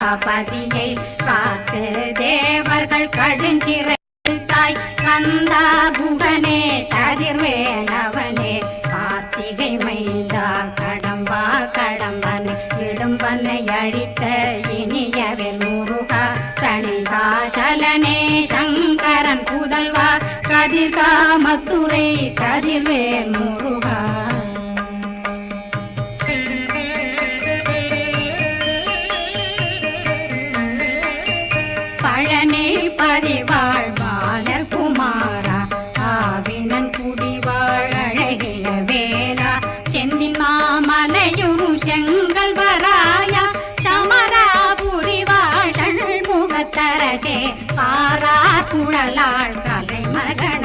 பதியை காத்து தேவர்கள் கடுஞ்சிறை தாய் கந்தா புகனே கதிர்வேலவனே கார்த்திகை மைந்தா கடம்பா கடம்பனை இடும்பனை அழித்த இனியவேல் முருகா தணிகாசலனே சங்கரன் புதல்வா கதிர்காமத்துரை கதிர்வேல் முருகா பழனி பதிவாழ் பாலகுமாரா ஆவினன் குடிவாழ் அழகிய வேலா செந்தின் மாமலையுரு செங்கல் வராயா சமராபுரி வாழ் முகத்தரசே பாரா குழலாள் கலை மகன்